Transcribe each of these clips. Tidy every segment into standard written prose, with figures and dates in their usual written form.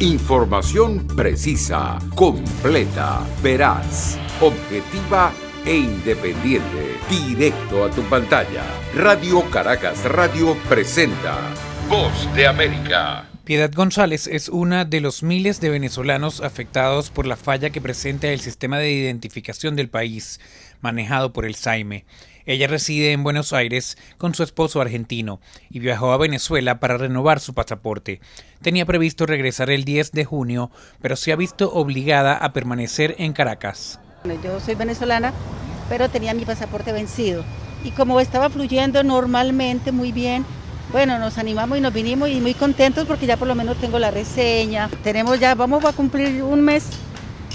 Información precisa, completa, veraz, objetiva e independiente. Directo a tu pantalla. Radio Caracas Radio presenta Voz de América. Piedad González es una de los miles de venezolanos afectados por la falla que presenta el sistema de identificación del país, manejado por el SAIME. Ella reside en Buenos Aires con su esposo argentino y viajó a Venezuela para renovar su pasaporte. Tenía previsto regresar el 10 de junio, pero se ha visto obligada a permanecer en Caracas. Yo soy venezolana, pero tenía mi pasaporte vencido. Y como estaba fluyendo normalmente, muy bien, bueno, nos animamos y nos vinimos y muy contentos porque ya por lo menos tengo la reseña. Vamos a cumplir un mes.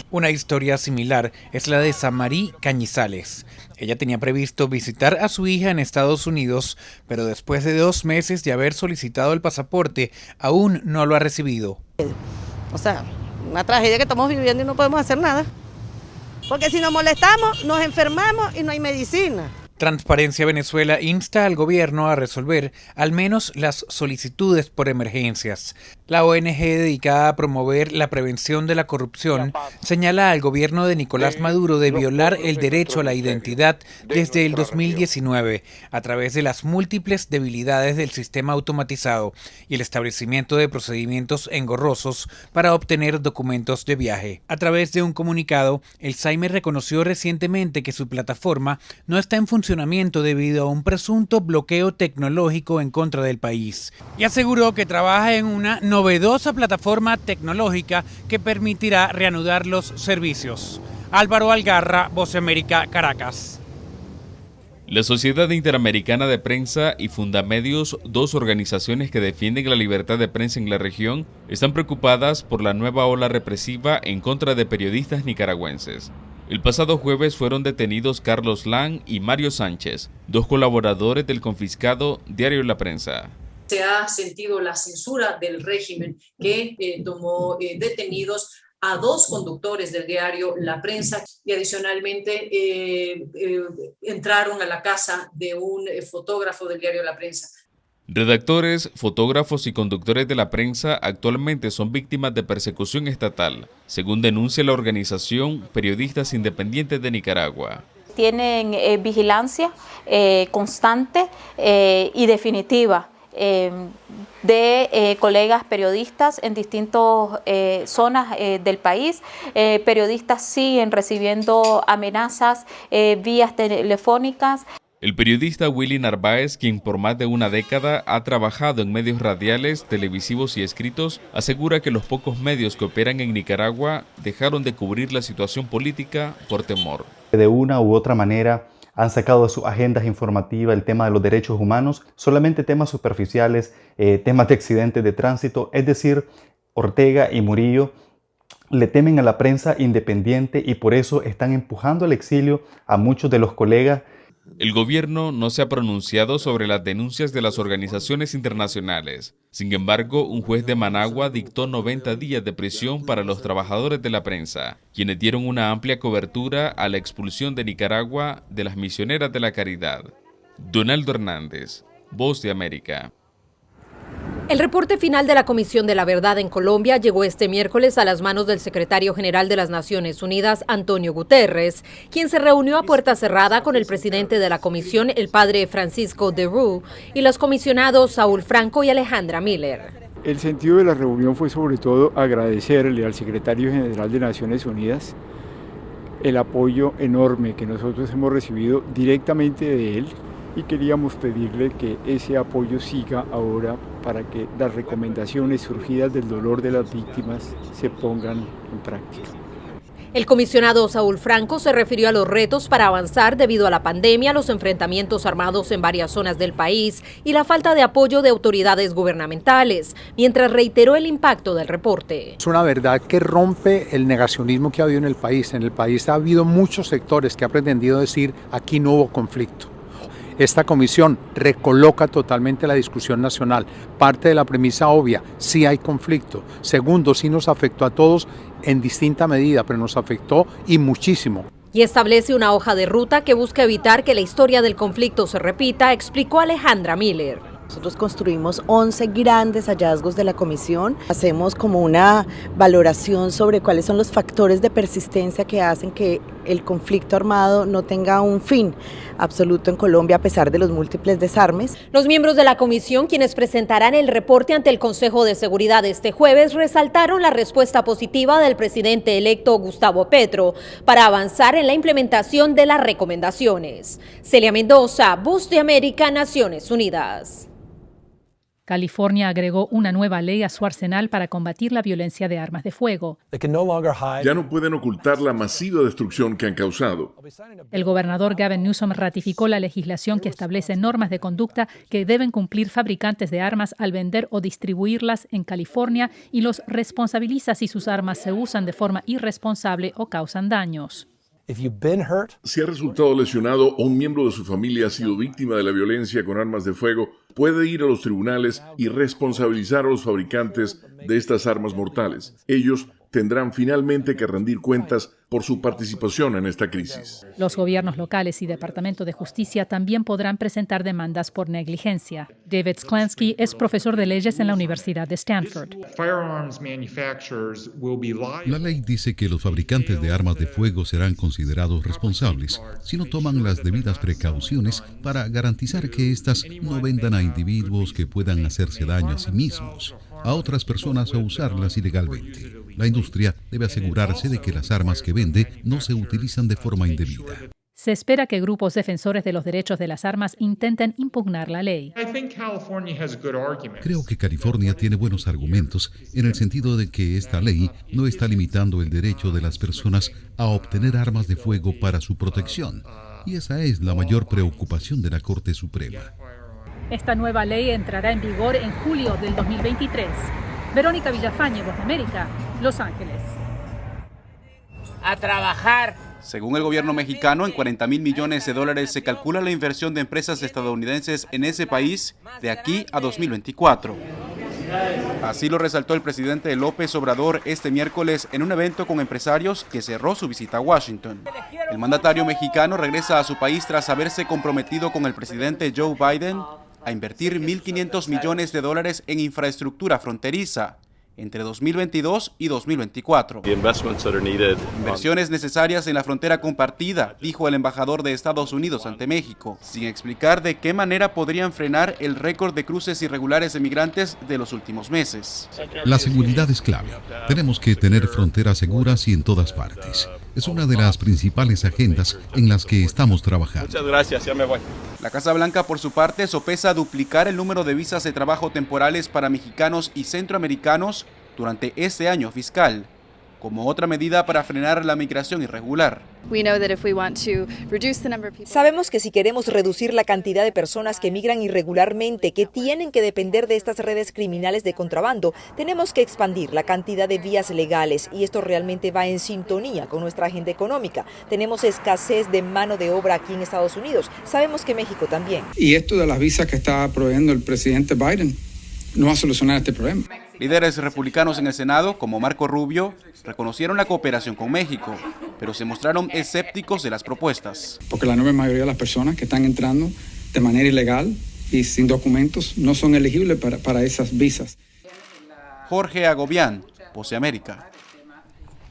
Una historia similar es la de Samarí Cañizales. Ella tenía previsto visitar a su hija en Estados Unidos, pero después de 2 meses de haber solicitado el pasaporte, aún no lo ha recibido. O sea, una tragedia que estamos viviendo y no podemos hacer nada. Porque si nos molestamos, nos enfermamos y no hay medicina. Transparencia Venezuela insta al gobierno a resolver al menos las solicitudes por emergencias. La ONG dedicada a promover la prevención de la corrupción señala al gobierno de Nicolás Maduro de violar el derecho a la identidad desde el 2019 a través de las múltiples debilidades del sistema automatizado y el establecimiento de procedimientos engorrosos para obtener documentos de viaje. A través de un comunicado, el SAIME reconoció recientemente que su plataforma no está en funcionamiento debido a un presunto bloqueo tecnológico en contra del país y aseguró que trabaja en una novedosa plataforma tecnológica que permitirá reanudar los servicios. Álvaro Algarra, Voz de América, Caracas. La Sociedad Interamericana de Prensa y Fundamedios, 2 organizaciones que defienden la libertad de prensa en la región, están preocupadas por la nueva ola represiva en contra de periodistas nicaragüenses. El pasado jueves fueron detenidos Carlos Lang y Mario Sánchez, 2 colaboradores del confiscado Diario La Prensa. Se ha sentido la censura del régimen que tomó detenidos a 2 conductores del diario La Prensa y adicionalmente entraron a la casa de un fotógrafo del diario La Prensa. Redactores, fotógrafos y conductores de La Prensa actualmente son víctimas de persecución estatal, según denuncia la organización Periodistas Independientes de Nicaragua. Tienen vigilancia constante y definitiva de colegas periodistas en distintas zonas del país. Periodistas siguen recibiendo amenazas vías telefónicas. El periodista Willy Narváez, quien por más de una década ha trabajado en medios radiales, televisivos y escritos, asegura que los pocos medios que operan en Nicaragua dejaron de cubrir la situación política por temor. De una u otra manera han sacado de sus agendas informativas el tema de los derechos humanos, solamente temas superficiales, temas de accidentes de tránsito, es decir, Ortega y Murillo le temen a la prensa independiente y por eso están empujando al exilio a muchos de los colegas. El gobierno no se ha pronunciado sobre las denuncias de las organizaciones internacionales. Sin embargo, un juez de Managua dictó 90 días de prisión para los trabajadores de la prensa, quienes dieron una amplia cobertura a la expulsión de Nicaragua de las misioneras de la caridad. Donaldo Hernández, Voz de América. El reporte final de la Comisión de la Verdad en Colombia llegó este miércoles a las manos del secretario general de las Naciones Unidas, Antonio Guterres, quien se reunió a puerta cerrada con el presidente de la comisión, el padre Francisco de Roo, y los comisionados Saúl Franco y Alejandra Miller. El sentido de la reunión fue sobre todo agradecerle al secretario general de Naciones Unidas el apoyo enorme que nosotros hemos recibido directamente de él y queríamos pedirle que ese apoyo siga ahora para que las recomendaciones surgidas del dolor de las víctimas se pongan en práctica. El comisionado Saúl Franco se refirió a los retos para avanzar debido a la pandemia, los enfrentamientos armados en varias zonas del país y la falta de apoyo de autoridades gubernamentales, mientras reiteró el impacto del reporte. Es una verdad que rompe el negacionismo que ha habido en el país. En el país ha habido muchos sectores que han pretendido decir aquí no hubo conflicto. Esta comisión recoloca totalmente la discusión nacional. Parte de la premisa obvia, sí hay conflicto. Segundo, sí nos afectó a todos en distinta medida, pero nos afectó y muchísimo. Y establece una hoja de ruta que busca evitar que la historia del conflicto se repita, explicó Alejandra Miller. Nosotros construimos 11 grandes hallazgos de la comisión. Hacemos como una valoración sobre cuáles son los factores de persistencia que hacen que el conflicto armado no tenga un fin absoluto en Colombia a pesar de los múltiples desarmes. Los miembros de la comisión, quienes presentarán el reporte ante el Consejo de Seguridad este jueves, resaltaron la respuesta positiva del presidente electo Gustavo Petro para avanzar en la implementación de las recomendaciones. Celia Mendoza, Voz de América, Naciones Unidas. California agregó una nueva ley a su arsenal para combatir la violencia de armas de fuego. Ya no pueden ocultar la masiva destrucción que han causado. El gobernador Gavin Newsom ratificó la legislación que establece normas de conducta que deben cumplir fabricantes de armas al vender o distribuirlas en California y los responsabiliza si sus armas se usan de forma irresponsable o causan daños. Si ha resultado lesionado o un miembro de su familia ha sido víctima de la violencia con armas de fuego, puede ir a los tribunales y responsabilizar a los fabricantes de estas armas mortales. Ellos tendrán finalmente que rendir cuentas por su participación en esta crisis. Los gobiernos locales y Departamento de Justicia también podrán presentar demandas por negligencia. David Sklansky es profesor de leyes en la Universidad de Stanford. La ley dice que los fabricantes de armas de fuego serán considerados responsables si no toman las debidas precauciones para garantizar que éstas no vendan a individuos que puedan hacerse daño a sí mismos, a otras personas o usarlas ilegalmente. La industria debe asegurarse de que las armas que vende no se utilizan de forma indebida. Se espera que grupos defensores de los derechos de las armas intenten impugnar la ley. Creo que California tiene buenos argumentos en el sentido de que esta ley no está limitando el derecho de las personas a obtener armas de fuego para su protección. Y esa es la mayor preocupación de la Corte Suprema. Esta nueva ley entrará en vigor en julio del 2023. Verónica Villafañe, Voz de América, Los Ángeles. A trabajar. Según el gobierno mexicano, en $40,000 millones se calcula la inversión de empresas estadounidenses en ese país de aquí a 2024. Así lo resaltó el presidente López Obrador este miércoles en un evento con empresarios que cerró su visita a Washington. El mandatario mexicano regresa a su país tras haberse comprometido con el presidente Joe Biden a invertir $1.500 millones en infraestructura fronteriza entre 2022 y 2024. Inversiones necesarias en la frontera compartida, dijo el embajador de Estados Unidos ante México, sin explicar de qué manera podrían frenar el récord de cruces irregulares de migrantes de los últimos meses. La seguridad es clave. Tenemos que tener fronteras seguras y en todas partes. Es una de las principales agendas en las que estamos trabajando. Muchas gracias, ya me voy. La Casa Blanca, por su parte, sopesa duplicar el número de visas de trabajo temporales para mexicanos y centroamericanos durante este año fiscal, como otra medida para frenar la migración irregular. Sabemos que si queremos reducir la cantidad de personas que migran irregularmente, que tienen que depender de estas redes criminales de contrabando, tenemos que expandir la cantidad de vías legales y esto realmente va en sintonía con nuestra agenda económica. Tenemos escasez de mano de obra aquí en Estados Unidos. Sabemos que México también. Y esto de las visas que está proveyendo el presidente Biden no va a solucionar este problema. Líderes republicanos en el Senado, como Marco Rubio, reconocieron la cooperación con México, pero se mostraron escépticos de las propuestas. Porque la enorme mayoría de las personas que están entrando de manera ilegal y sin documentos no son elegibles para esas visas. Jorge Agobián, Voz de América.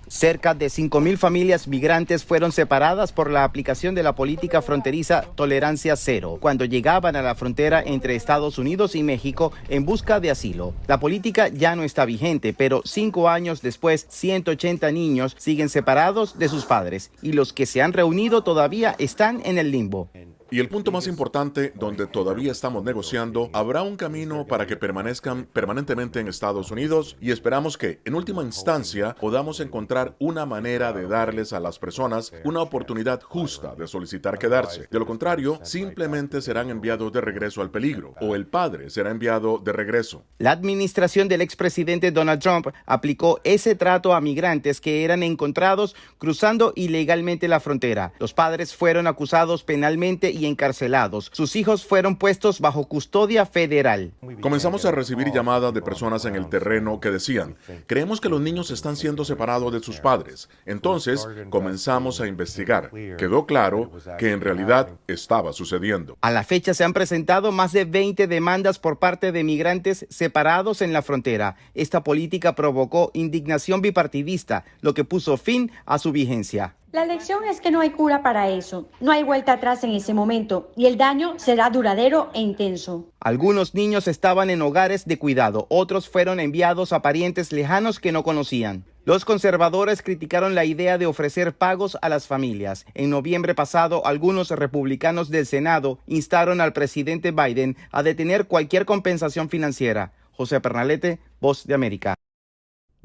Cerca de 5,000 familias migrantes fueron separadas por la aplicación de la política fronteriza Tolerancia Cero cuando llegaban a la frontera entre Estados Unidos y México en busca de asilo. La política ya no está vigente, pero 5 años después, 180 niños siguen separados de sus padres y los que se han reunido todavía están en el limbo. Y el punto más importante, donde todavía estamos negociando, habrá un camino para que permanezcan permanentemente en Estados Unidos y esperamos que, en última instancia, podamos encontrar una manera de darles a las personas una oportunidad justa de solicitar quedarse. De lo contrario, simplemente serán enviados de regreso al peligro, o el padre será enviado de regreso. La administración del expresidente Donald Trump aplicó ese trato a migrantes que eran encontrados cruzando ilegalmente la frontera. Los padres fueron acusados penalmente y y encarcelados. Sus hijos fueron puestos bajo custodia federal. Comenzamos a recibir llamadas de personas en el terreno que decían: creemos que los niños están siendo separados de sus padres. Entonces comenzamos a investigar. Quedó claro que en realidad estaba sucediendo. A la fecha se han presentado más de 20 demandas por parte de migrantes separados en la frontera. Esta política provocó indignación bipartidista, lo que puso fin a su vigencia. La lección es que no hay cura para eso, no hay vuelta atrás en ese momento y el daño será duradero e intenso. Algunos niños estaban en hogares de cuidado, otros fueron enviados a parientes lejanos que no conocían. Los conservadores criticaron la idea de ofrecer pagos a las familias. En noviembre pasado, algunos republicanos del Senado instaron al presidente Biden a detener cualquier compensación financiera. José Pernalete, Voz de América.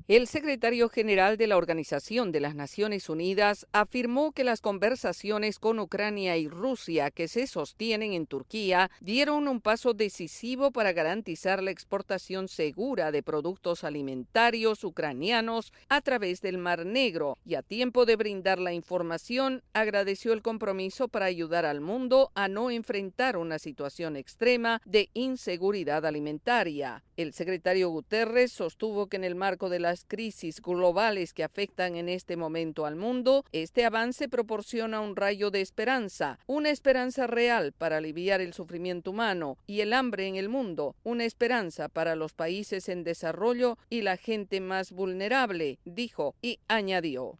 El secretario general de la Organización de las Naciones Unidas afirmó que las conversaciones con Ucrania y Rusia que se sostienen en Turquía dieron un paso decisivo para garantizar la exportación segura de productos alimentarios ucranianos a través del Mar Negro y a tiempo de brindar la información, agradeció el compromiso para ayudar al mundo a no enfrentar una situación extrema de inseguridad alimentaria. El secretario Guterres sostuvo que en el marco de las crisis globales que afectan en este momento al mundo, este avance proporciona un rayo de esperanza, una esperanza real para aliviar el sufrimiento humano y el hambre en el mundo, una esperanza para los países en desarrollo y la gente más vulnerable, dijo y añadió.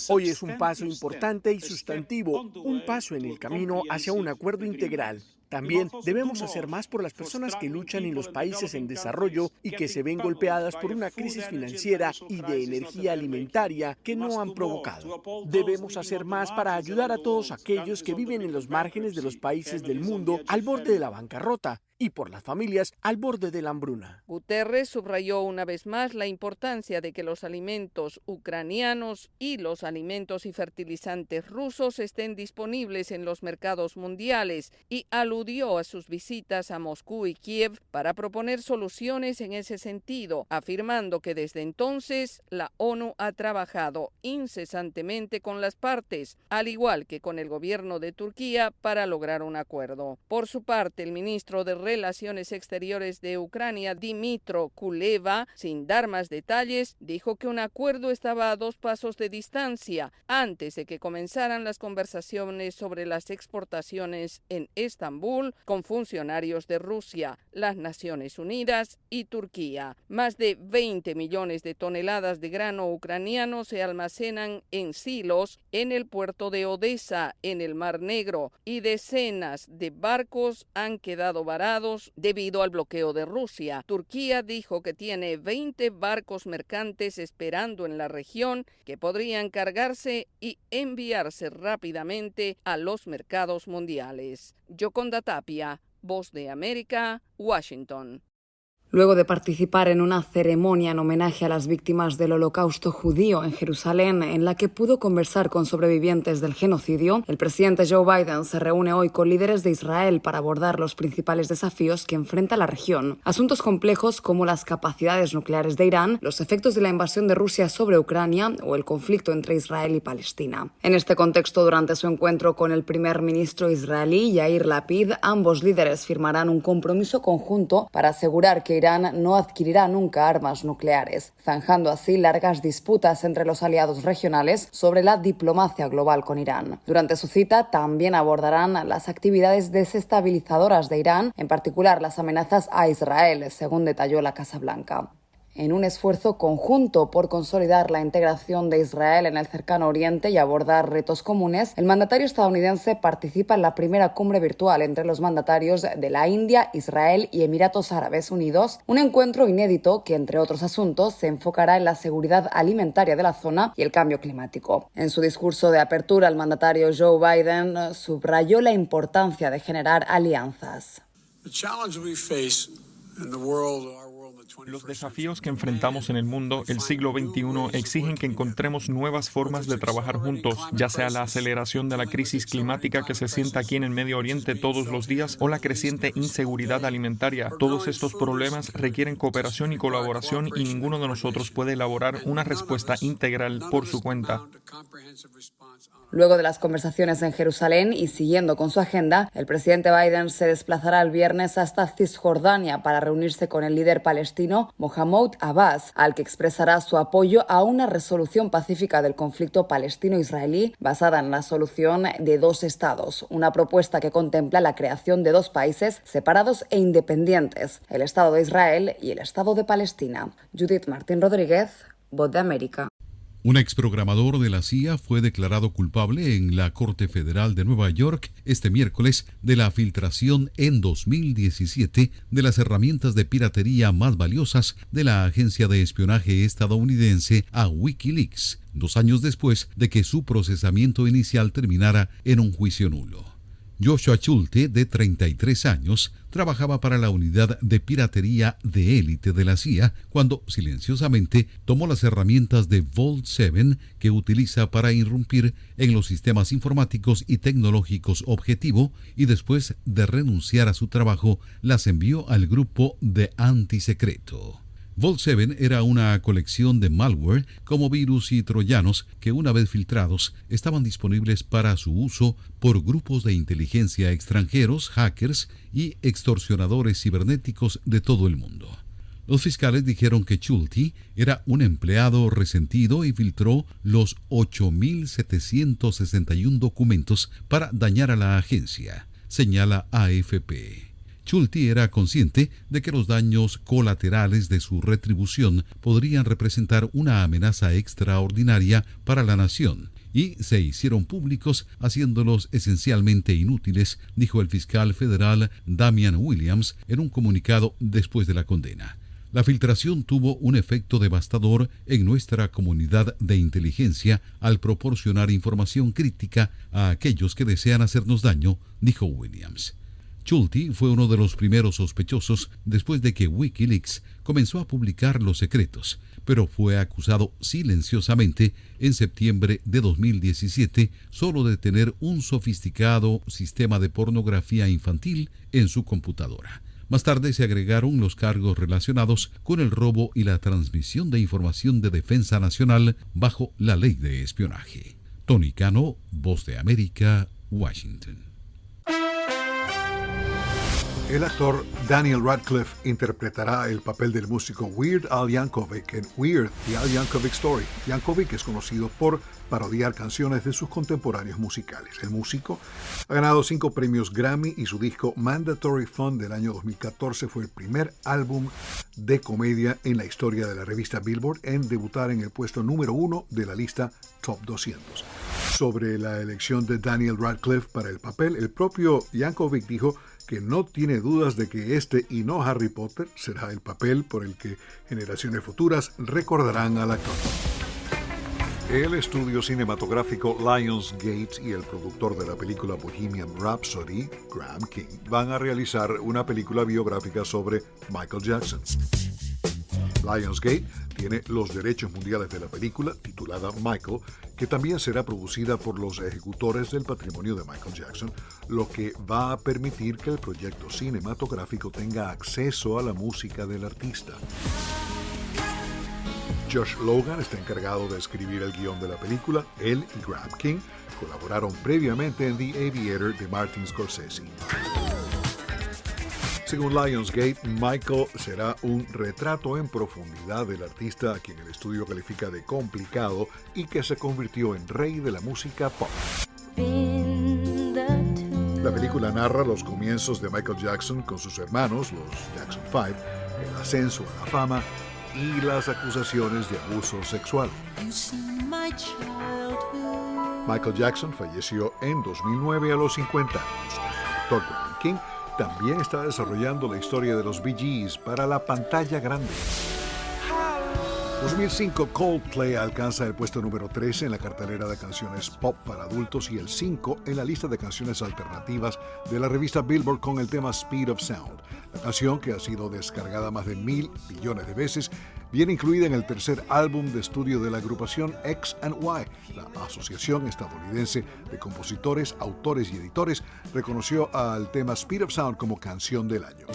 Hoy es un paso importante y sustantivo, un paso en el camino hacia un acuerdo integral. También debemos hacer más por las personas que luchan en los países en desarrollo y que se ven golpeadas por una crisis financiera y de energía alimentaria que no han provocado. Debemos hacer más para ayudar a todos aquellos que viven en los márgenes de los países del mundo al borde de la bancarrota y por las familias al borde de la hambruna. Guterres subrayó una vez más la importancia de que los alimentos ucranianos y los alimentos y fertilizantes rusos estén disponibles en los mercados mundiales y aludió a sus visitas a Moscú y Kiev para proponer soluciones en ese sentido, afirmando que desde entonces la ONU ha trabajado incesantemente con las partes, al igual que con el gobierno de Turquía, para lograr un acuerdo. Por su parte, el ministro de Relaciones Exteriores de Ucrania, Dmytro Kuleba, sin dar más detalles, dijo que un acuerdo estaba a 2 pasos de distancia antes de que comenzaran las conversaciones sobre las exportaciones en Estambul con funcionarios de Rusia, las Naciones Unidas y Turquía. Más de 20 millones de toneladas de grano ucraniano se almacenan en silos en el puerto de Odesa, en el Mar Negro, y decenas de barcos han quedado varados debido al bloqueo de Rusia. Turquía dijo que tiene 20 barcos mercantes esperando en la región que podrían cargarse y enviarse rápidamente a los mercados mundiales. Yoconda Tapia, Voz de América, Washington. Luego de participar en una ceremonia en homenaje a las víctimas del Holocausto judío en Jerusalén, en la que pudo conversar con sobrevivientes del genocidio, el presidente Joe Biden se reúne hoy con líderes de Israel para abordar los principales desafíos que enfrenta la región. Asuntos complejos como las capacidades nucleares de Irán, los efectos de la invasión de Rusia sobre Ucrania o el conflicto entre Israel y Palestina. En este contexto, durante su encuentro con el primer ministro israelí, Yair Lapid, ambos líderes firmarán un compromiso conjunto para asegurar que Irán no adquirirá nunca armas nucleares, zanjando así largas disputas entre los aliados regionales sobre la diplomacia global con Irán. Durante su cita también abordarán las actividades desestabilizadoras de Irán, en particular las amenazas a Israel, según detalló la Casa Blanca. En un esfuerzo conjunto por consolidar la integración de Israel en el cercano Oriente y abordar retos comunes, el mandatario estadounidense participa en la primera cumbre virtual entre los mandatarios de la India, Israel y Emiratos Árabes Unidos, un encuentro inédito que, entre otros asuntos, se enfocará en la seguridad alimentaria de la zona y el cambio climático. En su discurso de apertura, el mandatario Joe Biden subrayó la importancia de generar alianzas. Los desafíos que enfrentamos en el mundo, el siglo XXI, exigen que encontremos nuevas formas de trabajar juntos, ya sea la aceleración de la crisis climática que se siente aquí en el Medio Oriente todos los días o la creciente inseguridad alimentaria. Todos estos problemas requieren cooperación y colaboración y ninguno de nosotros puede elaborar una respuesta integral por su cuenta. Luego de las conversaciones en Jerusalén y siguiendo con su agenda, el presidente Biden se desplazará el viernes hasta Cisjordania para reunirse con el líder palestino Mahmoud Abbas, al que expresará su apoyo a una resolución pacífica del conflicto palestino-israelí basada en la solución de dos estados, una propuesta que contempla la creación de dos países separados e independientes, el Estado de Israel y el Estado de Palestina. Judith Martín Rodríguez, Voz de América. Un exprogramador de la CIA fue declarado culpable en la Corte Federal de Nueva York este miércoles de la filtración en 2017 de las herramientas de piratería más valiosas de la agencia de espionaje estadounidense a Wikileaks, 2 años después de que su procesamiento inicial terminara en un juicio nulo. Joshua Schulte, de 33 años, trabajaba para la unidad de piratería de élite de la CIA cuando silenciosamente tomó las herramientas de Vault 7 que utiliza para irrumpir en los sistemas informáticos y tecnológicos objetivo y después de renunciar a su trabajo las envió al grupo de antisecreto. Vault 7 era una colección de malware como virus y troyanos que una vez filtrados estaban disponibles para su uso por grupos de inteligencia extranjeros, hackers y extorsionadores cibernéticos de todo el mundo. Los fiscales dijeron que Schulte era un empleado resentido y filtró los 8.761 documentos para dañar a la agencia, señala AFP. Schulte era consciente de que los daños colaterales de su retribución podrían representar una amenaza extraordinaria para la nación y se hicieron públicos haciéndolos esencialmente inútiles, dijo el fiscal federal Damian Williams en un comunicado después de la condena. La filtración tuvo un efecto devastador en nuestra comunidad de inteligencia al proporcionar información crítica a aquellos que desean hacernos daño, dijo Williams. Schulte fue uno de los primeros sospechosos después de que Wikileaks comenzó a publicar los secretos, pero fue acusado silenciosamente en septiembre de 2017 solo de tener un sofisticado sistema de pornografía infantil en su computadora. Más tarde se agregaron los cargos relacionados con el robo y la transmisión de información de defensa nacional bajo la ley de espionaje. Tony Cano, Voz de América, Washington. El actor Daniel Radcliffe interpretará el papel del músico Weird Al Yankovic en Weird, The Al Yankovic Story. Yankovic es conocido por parodiar canciones de sus contemporáneos musicales. El músico ha ganado 5 premios Grammy y su disco Mandatory Fun del año 2014 fue el primer álbum de comedia en la historia de la revista Billboard en debutar en el puesto número 1 de la lista Top 200. Sobre la elección de Daniel Radcliffe para el papel, el propio Yankovic dijo que no tiene dudas de que este y no Harry Potter será el papel por el que generaciones futuras recordarán al actor. El estudio cinematográfico Lionsgate y el productor de la película Bohemian Rhapsody, Graham King, van a realizar una película biográfica sobre Michael Jackson. Lionsgate tiene los derechos mundiales de la película, titulada Michael, que también será producida por los ejecutores del patrimonio de Michael Jackson, lo que va a permitir que el proyecto cinematográfico tenga acceso a la música del artista. Josh Logan está encargado de escribir el guión de la película. Él y Graham King colaboraron previamente en The Aviator de Martin Scorsese. Según Lionsgate, Michael será un retrato en profundidad del artista a quien el estudio califica de complicado y que se convirtió en rey de la música pop. La película narra los comienzos de Michael Jackson con sus hermanos, los Jackson 5, el ascenso a la fama y las acusaciones de abuso sexual. Michael Jackson falleció en 2009 a los 50 años. El actor Graham King también está desarrollando la historia de los Bee Gees para la pantalla grande. 2005, Coldplay alcanza el puesto número 13 en la cartelera de canciones pop para adultos y el 5 en la lista de canciones alternativas de la revista Billboard con el tema Speed of Sound. La canción, que ha sido descargada más de 1.000 millones de veces, viene incluida en el tercer álbum de estudio de la agrupación X&Y. La Asociación Estadounidense de Compositores, Autores y Editores reconoció al tema Speed of Sound como canción del año.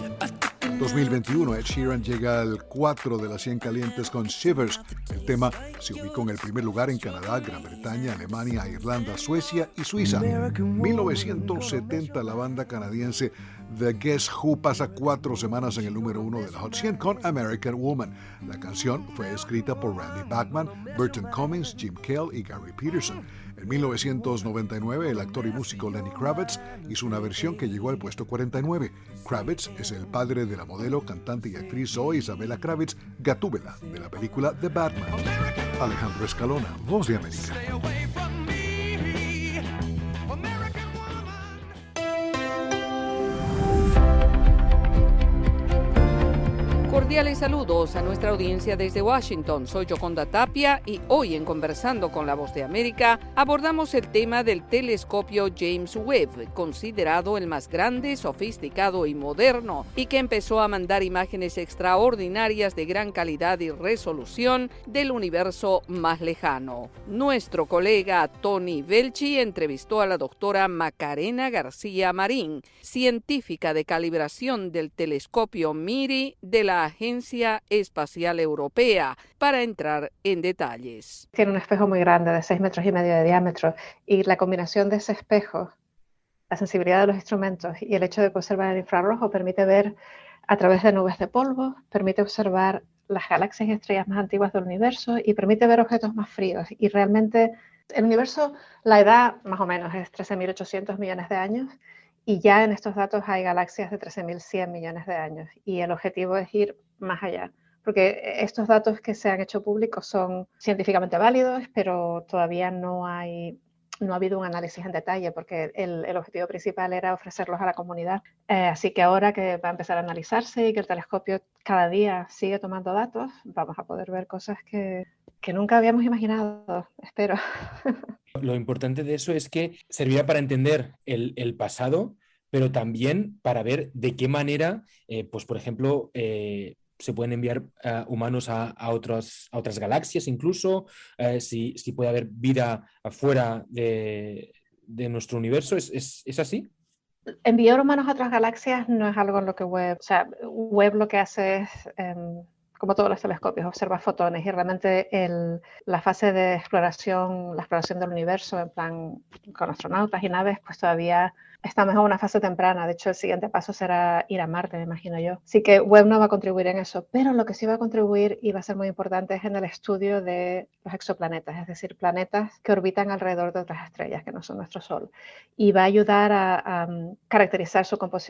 2021, Ed Sheeran llega al 4 de las 100 calientes con Shivers. El tema se ubicó en el primer lugar en Canadá, Gran Bretaña, Alemania, Irlanda, Suecia y Suiza. 1970, la banda canadiense The Guess Who pasa 4 semanas en el número 1 de la Hot 100 con American Woman. La canción fue escrita por Randy Bachman, Burton Cummings, Jim Cale y Gary Peterson. En 1999, el actor y músico Lenny Kravitz hizo una versión que llegó al puesto 49. Kravitz es el padre de la modelo, cantante y actriz Zoe Isabella Kravitz Gatúbela, de la película The Batman. Alejandro Escalona, Voz de América. Cordiales saludos a nuestra audiencia desde Washington. Soy Yoconda Tapia y hoy en Conversando con la Voz de América abordamos el tema del telescopio James Webb, considerado el más grande, sofisticado y moderno, y que empezó a mandar imágenes extraordinarias de gran calidad y resolución del universo más lejano. Nuestro colega Tony Velchi entrevistó a la doctora Macarena García Marín, científica de calibración del telescopio MIRI de la Agencia Espacial Europea, para entrar en detalles. Tiene un espejo muy grande de 6,5 metros de diámetro, y la combinación de ese espejo, la sensibilidad de los instrumentos y el hecho de observar el infrarrojo permite ver a través de nubes de polvo, permite observar las galaxias y estrellas más antiguas del universo y permite ver objetos más fríos. Y realmente el universo, la edad más o menos es 13.800 millones de años. Y ya en estos datos hay galaxias de 13.100 millones de años. Y el objetivo es ir más allá. Porque estos datos que se han hecho públicos son científicamente válidos, pero todavía no ha habido un análisis en detalle, porque el objetivo principal era ofrecerlos a la comunidad. Así que ahora que va a empezar a analizarse y que el telescopio cada día sigue tomando datos, vamos a poder ver cosas que nunca habíamos imaginado, espero. Lo importante de eso es que servirá para entender el pasado, pero también para ver de qué manera, pues por ejemplo, se pueden enviar humanos a otras galaxias incluso, si puede haber vida afuera de nuestro universo. ¿Es así? Enviar humanos a otras galaxias no es algo en lo que Webb lo que hace es, como todos los telescopios, observa fotones, y realmente la fase de exploración, la exploración del universo, en plan con astronautas y naves, pues todavía estamos en una fase temprana. De hecho, el siguiente paso será ir a Marte, me imagino yo. Así que Webb no va a contribuir en eso, pero lo que sí va a contribuir y va a ser muy importante es en el estudio de los exoplanetas, es decir, planetas que orbitan alrededor de otras estrellas que no son nuestro Sol. Y va a ayudar a caracterizar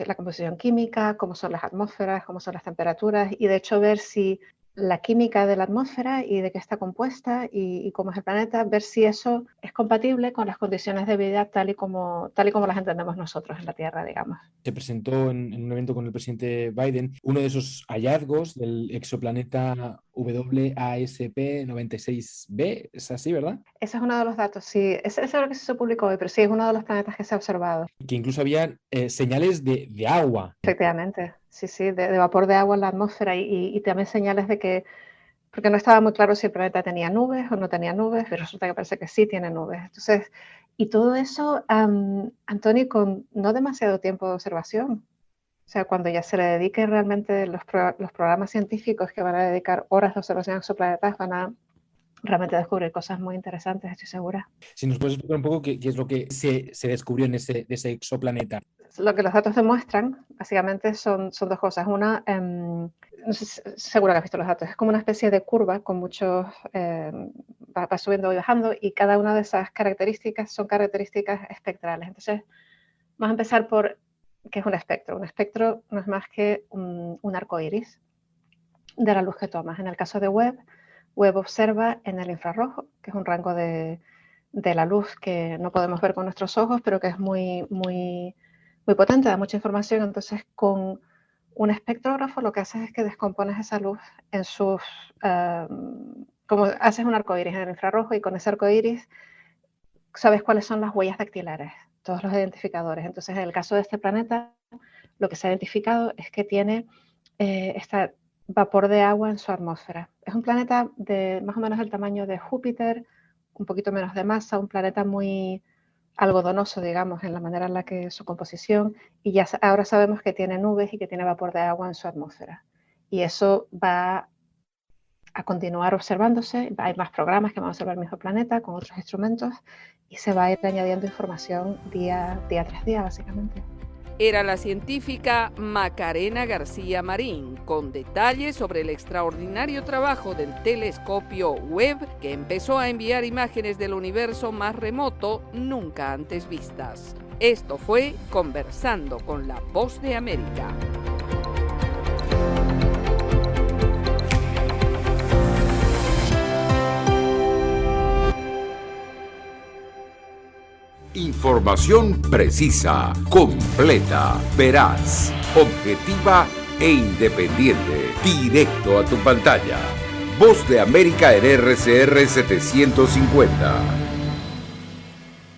la composición química, cómo son las atmósferas, cómo son las temperaturas, y de hecho ver si la química de la atmósfera y de qué está compuesta y cómo es el planeta, ver si eso es compatible con las condiciones de vida tal y como las entendemos nosotros en la Tierra, digamos. Se presentó en un evento con el presidente Biden uno de esos hallazgos del exoplaneta WASP-96b, ¿es así, verdad? Ese es uno de los datos, sí. Ese es lo que se publicó hoy, pero sí es uno de los planetas que se ha observado. Que incluso había señales de agua. Efectivamente, sí, de vapor de agua en la atmósfera y también señales de que, porque no estaba muy claro si el planeta tenía nubes o no tenía nubes, pero resulta que parece que sí tiene nubes. Entonces, y todo eso, Antonio, con no demasiado tiempo de observación. O sea, cuando ya se le dedique realmente los programas científicos que van a dedicar horas de observación a exoplanetas, van a realmente descubrir cosas muy interesantes, estoy segura. Si nos puedes explicar un poco qué es lo que se descubrió en ese exoplaneta. Lo que los datos demuestran, básicamente, son dos cosas. Una, no sé, seguro que has visto los datos, es como una especie de curva con muchos, va subiendo y bajando, y cada una de esas características son características espectrales. Entonces, vamos a empezar por ¿qué es un espectro? Un espectro no es más que un arco iris de la luz que tomas. En el caso de Webb observa en el infrarrojo, que es un rango de la luz que no podemos ver con nuestros ojos, pero que es muy, muy, muy potente, da mucha información. Entonces, con un espectrógrafo lo que haces es que descompones esa luz en sus como haces un arcoíris en el infrarrojo y con ese arcoíris sabes cuáles son las huellas dactilares, todos los identificadores. Entonces, en el caso de este planeta, lo que se ha identificado es que tiene este vapor de agua en su atmósfera. Es un planeta de más o menos el tamaño de Júpiter, un poquito menos de masa, un planeta muy algodonoso, digamos, en la manera en la que su composición, y ya ahora sabemos que tiene nubes y que tiene vapor de agua en su atmósfera. Y eso va a continuar observándose. Hay más programas que van a observar el mismo planeta con otros instrumentos y se va a ir añadiendo información día tras día, básicamente. Era la científica Macarena García Marín, con detalles sobre el extraordinario trabajo del telescopio Webb, que empezó a enviar imágenes del universo más remoto nunca antes vistas. Esto fue Conversando con la Voz de América. Información precisa, completa, veraz, objetiva e independiente. Directo a tu pantalla. Voz de América en RCR 750.